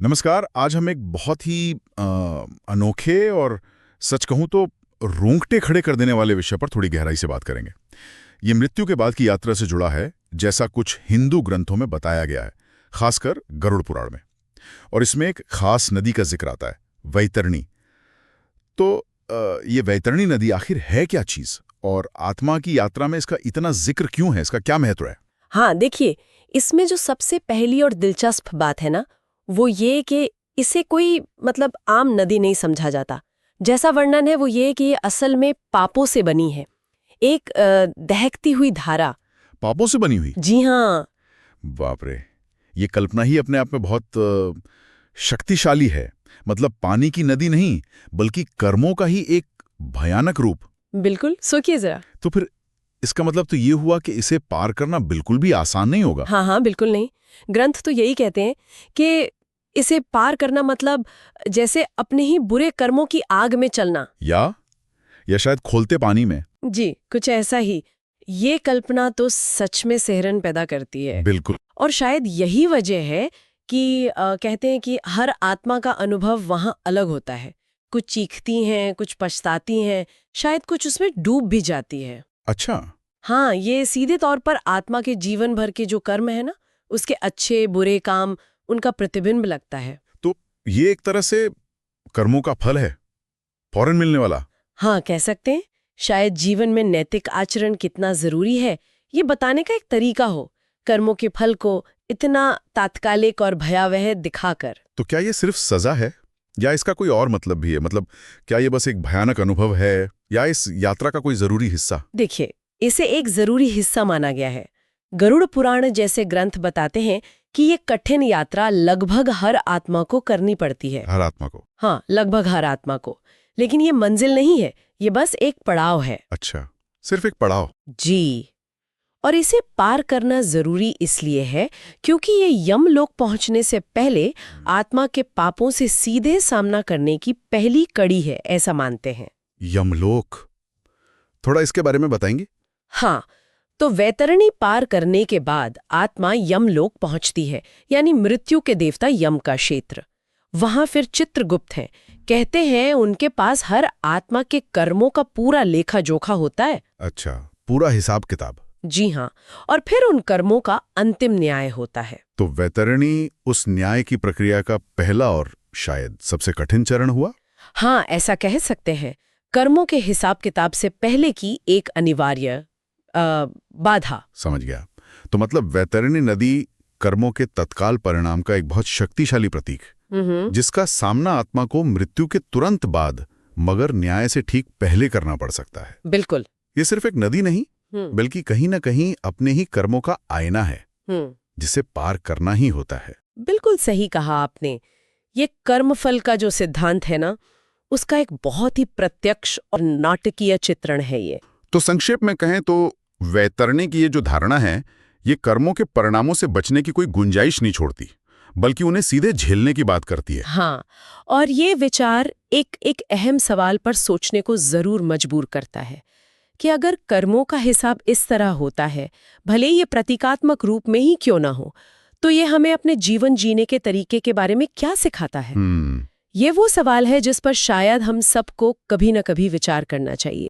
नमस्कार। आज हम एक बहुत ही अनोखे और सच कहूं तो रोंगटे खड़े कर देने वाले विषय पर थोड़ी गहराई से बात करेंगे। ये मृत्यु के बाद की यात्रा से जुड़ा है, जैसा कुछ हिंदू ग्रंथों में बताया गया है, खासकर गरुड़ पुराण में। और इसमें एक खास नदी का जिक्र आता है, वैतरणी। तो ये वैतरणी नदी आखिर है क्या चीज, और आत्मा की यात्रा में इसका इतना जिक्र क्यों है, इसका क्या महत्व है? हाँ, देखिए, इसमें जो सबसे पहली और दिलचस्प बात है ना, वो ये कि इसे कोई आम नदी नहीं समझा जाता। जैसा वर्णन है वो ये कि ये असल में पापों से बनी है, एक दहकती हुई धारा। पापों से बनी हुई? जी हाँ। बाप रे, ये कल्पना ही अपने आप में बहुत शक्तिशाली है। मतलब पानी की नदी नहीं, बल्कि कर्मों का ही एक भयानक रूप। बिल्कुल, सोचिए जरा। तो फिर इसका मतलब तो ये हुआ कि इसे पार करना बिल्कुल भी आसान नहीं होगा। हाँ हाँ, बिल्कुल नहीं। ग्रंथ तो यही कहते हैं कि इसे पार करना मतलब जैसे अपने ही बुरे कर्मों की आग में चलना, या शायद खोलते पानी में। जी कुछ ऐसा ही। ये कल्पना तो सच में सिहरन पैदा करती है। बिल्कुल। और शायद यही वजह है कि कहते हैं कि हर आत्मा का अनुभव वहाँ अलग होता है। कुछ चीखती हैं, कुछ पछताती हैं, शायद कुछ उसमें डूब भी जाती है। अच्छा। हाँ, ये सीधे तौर पर आत्मा के जीवन भर के जो कर्म है ना, उसके अच्छे बुरे काम, उनका प्रतिबिंब लगता है। तो ये एक तरह से कर्मों का फल है, फौरन मिलने वाला। हाँ, कह सकते हैं। शायद जीवन में नैतिक आचरण कितना जरूरी है, ये बताने का एक तरीका हो, कर्मों के फल को इतना तात्कालिक और भयावह दिखाकर। तो क्या ये सिर्फ सजा है, या इसका कोई और मतलब भी है? मतलब क्या ये बस एक भयानक अनुभव है, या इस यात्रा का कोई जरूरी हिस्सा? देखिए, इसे एक जरूरी हिस्सा माना गया है। गरुड़ पुराण जैसे ग्रंथ बताते हैं कि ये कठिन यात्रा लगभग हर आत्मा को करनी पड़ती है। हर आत्मा को? हाँ, लगभग हर आत्मा को। लेकिन ये मंजिल नहीं है, ये बस एक पड़ाव है। अच्छा, सिर्फ एक पड़ाव। जी। और इसे पार करना जरूरी इसलिए है क्योंकि ये यमलोक पहुंचने से पहले आत्मा के पापों से सीधे सामना करने की पहली कड़ी है, ऐसा मानते हैं। यमलोक, थोड़ा इसके बारे में बताएंगे? हाँ, तो वैतरणी पार करने के बाद आत्मा यमलोक पहुंचती है, यानी मृत्यु के देवता यम का क्षेत्र। वहां फिर चित्रगुप्त हैं। कहते हैं उनके पास हर आत्मा के कर्मों का पूरा लेखा जोखा होता है। अच्छा, पूरा हिसाब किताब। जी हाँ, और फिर उन कर्मों का अंतिम न्याय होता है। तो वैतरणी उस न्याय की प्रक्रिया का पहला और शायद सबसे कठिन चरण हुआ? हाँ, ऐसा कह सकते हैं। कर्मों के हिसाब किताब से पहले की एक अनिवार्य बाधा। समझ गया। तो मतलब वैतरणी नदी कर्मों के तत्काल परिणाम का एक बहुत शक्तिशाली प्रतीक, जिसका सामना आत्मा को मृत्यु के तुरंत बाद मगर न्याय से ठीक पहले करना पड़ सकता है। बिल्कुल। ये सिर्फ एक नदी नहीं, बल्कि कहीं ना कहीं अपने ही कर्मों का आईना है, जिसे पार करना ही होता है। बिल्कुल सही कहा आपने। ये कर्मफल का जो सिद्धांत है ना, उसका एक बहुत ही प्रत्यक्ष और नाटकीय चित्रण है ये। तो संक्षेप में कहें तो वैतरणी की ये जो धारणा है, ये कर्मों के परिणामों से बचने की कोई गुंजाइश नहीं छोड़ती, बल्कि उन्हें सीधे झेलने की बात करती है। हाँ, और ये विचार एक अहम सवाल पर सोचने को जरूर मजबूर करता है कि अगर कर्मों का हिसाब इस तरह होता है, भले ये प्रतीकात्मक रूप में ही क्यों ना हो, तो ये हमें अपने जीवन जीने के तरीके के बारे में क्या सिखाता है? ये वो सवाल है जिस पर शायद हम सबको कभी न कभी विचार करना चाहिए।